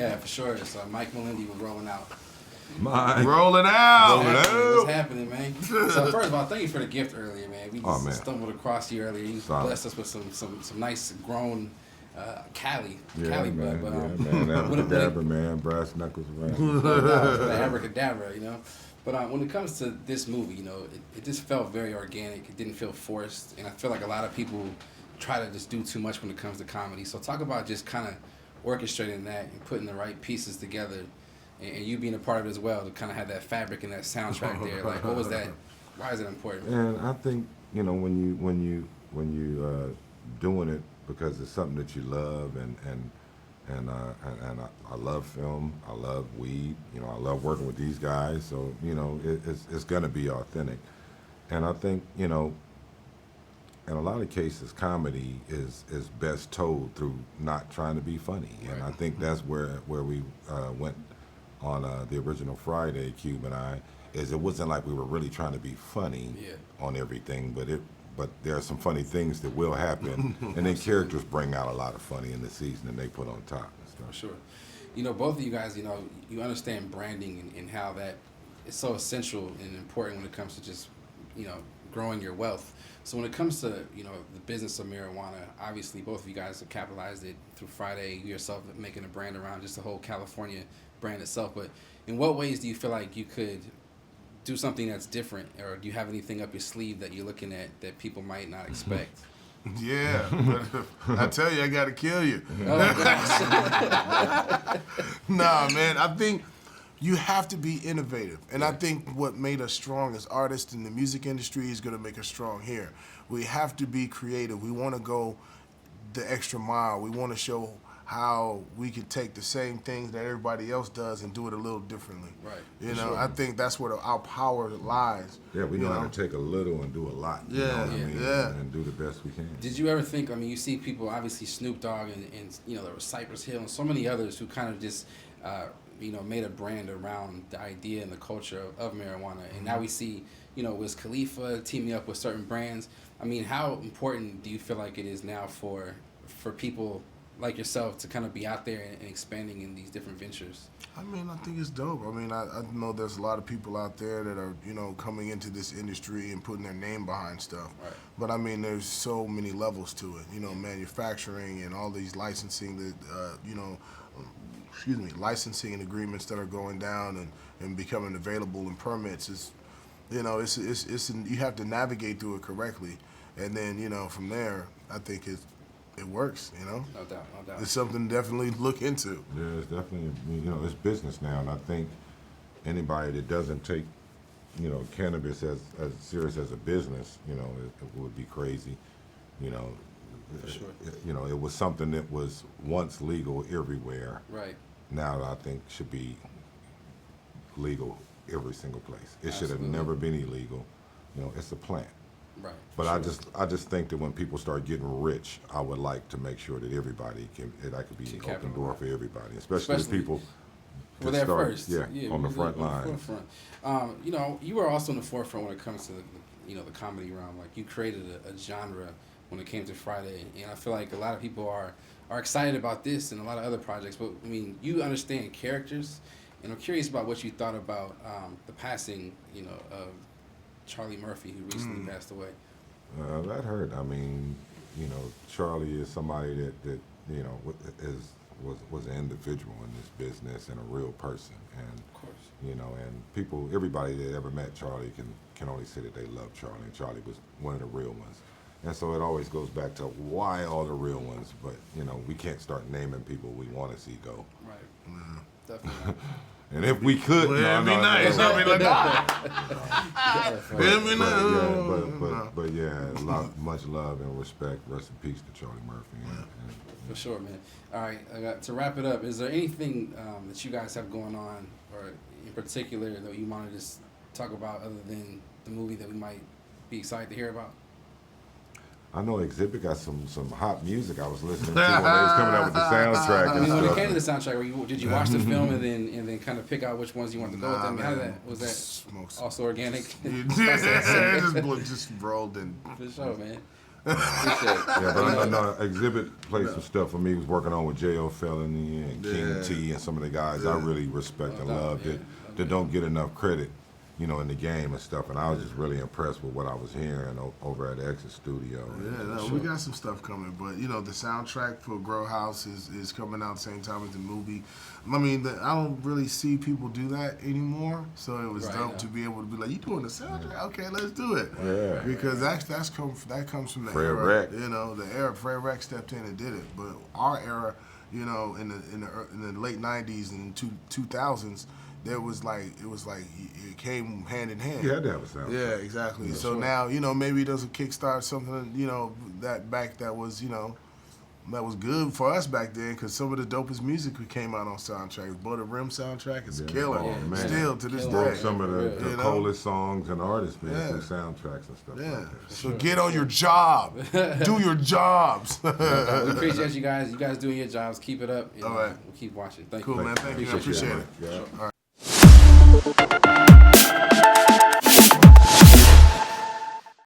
Yeah, for sure. So Mike Melendi was rolling out. Rolling out. What's happening, man? So first of all, thank you for the gift earlier, man. We just stumbled across you earlier. You blessed us with some nice grown Cali man. bud. But, man, abracadabra, man, brass knuckles, man. Abracadabra, you know. But when it comes to this movie, you know, it just felt very organic. It didn't feel forced, and I feel like a lot of people try to just do too much when it comes to comedy. So talk about just kind of orchestrating that and putting the right pieces together, and you being a part of it as well to kind of have that fabric and that soundtrack there. Like, what was that? Why is it important? And I think, you know, when you doing it because it's something that you love, and I love film, I love weed, you know, I love working with these guys, so, you know, it's gonna be authentic. And I think, you know, in a lot of cases, comedy is best told through not trying to be funny. And I think that's where we went on the original Friday, Cube and I, is it wasn't like we were really trying to be funny on everything, but there are some funny things that will happen, and then characters bring out a lot of funny in the season and they put on top and stuff. For sure. You know, both of you guys, you know, you understand branding and how that is so essential and important when it comes to just, you know, growing your wealth. So when it comes to, you know, the business of marijuana, obviously both of you guys have capitalized it through Friday, you yourself making a brand around just the whole California brand itself. But in what ways do you feel like you could do something that's different, or do you have anything up your sleeve that you're looking at that people might not expect? Yeah, but I tell you, I gotta kill you. Nah, man, I think you have to be innovative. And I think what made us strong as artists in the music industry is gonna make us strong here. We have to be creative. We wanna go the extra mile. We wanna show how we can take the same things that everybody else does and do it a little differently. Right. You know, I think that's where our power lies. Yeah, we know how to take a little and do a lot. You know what I mean? And do the best we can. Did you ever think, I mean, you see people, obviously Snoop Dogg and you know, there was Cypress Hill and so many others who kind of just, you know, made a brand around the idea and the culture of marijuana. And now we see, you know, Wiz Khalifa teaming up with certain brands. I mean, how important do you feel like it is now for people like yourself to kind of be out there and expanding in these different ventures? I mean, I think it's dope. I mean, I know there's a lot of people out there that are, you know, coming into this industry and putting their name behind stuff. Right. But I mean, there's so many levels to it. You know, manufacturing and all these licensing that, you know, licensing and agreements that are going down and becoming available and permits is, you know, it's you have to navigate through it correctly, and then, you know, from there, I think it works, you know? No doubt. It's something to definitely look into. Yeah, it's definitely, you know, it's business now, and I think anybody that doesn't take, you know, cannabis as serious as a business, you know, it would be crazy, you know. For sure. You know, it was something that was once legal everywhere. Right. Now I think should be legal every single place. It should have Absolutely. never been illegal. You know, it's a plant. Right. But I just think that when people start getting rich, I would like to make sure that everybody that could be an open door for everybody, especially the people were there start, first. on the front line. You know, you were also in the forefront when it comes to the comedy realm. Like, you created a genre when it came to Friday, and I feel like a lot of people are excited about this and a lot of other projects. But I mean, you understand characters, and I'm curious about what you thought about the passing, you know, of Charlie Murphy, who recently passed away. That hurt. I mean, you know, Charlie is somebody that you know was an individual in this business and a real person, and Of course. you know, and everybody that ever met Charlie can only say that they love Charlie, and Charlie was one of the real ones. And so it always goes back to why all the real ones, but you know, we can't start naming people we want to see go. Right. Definitely. And if we could, it'd be nice. I'd be like, but yeah, much love and respect. Rest in peace to Charlie Murphy. And, For sure, man. All right, to wrap it up, is there anything that you guys have going on, or in particular that you want to just talk about other than the movie that we might be excited to hear about? I know Xzibit got some hot music I was listening to when they was coming out with the soundtrack and I mean, when stuff. it came to the soundtrack, did you watch the film and then kind of pick out which ones you wanted to go with? I mean, how did that, was that also organic? Just rolled in. For sure, man. Appreciate it. Yeah, but I know Xzibit played some stuff for me. He was working on with J.O. Felony and King T and some of the guys I really respect and love that don't get enough credit, you know, in the game and stuff. And I was just really impressed with what I was hearing over at Exit Studio. Yeah, no, we got some stuff coming, but you know, the soundtrack for Grow House is coming out the same time as the movie. I mean, I don't really see people do that anymore, so it was dope to be able to be like, "You doing the soundtrack? Okay, let's do it." Yeah, because that comes from the Fred era. Wreck. You know, the era Fred Wreck stepped in and did it, but our era, you know, in the late '90s and 2000s. It was like it came hand in hand. You had to have a soundtrack. Yeah, exactly. Yeah, so now, you know, maybe it doesn't kickstart something, you know, that was, you know, that was good for us back then, because some of the dopest music we came out on soundtracks. Butter Rim soundtrack is killer. Oh, man. Still to this Broke day. some of the coldest songs and artists, man, Yeah. through soundtracks and stuff like that. So get on your job. Do your jobs. We appreciate you guys. You guys doing your jobs. Keep it up. And, All right. We'll keep watching. Thank Cool, you. man. Thank you. I appreciate it. Yeah. All right.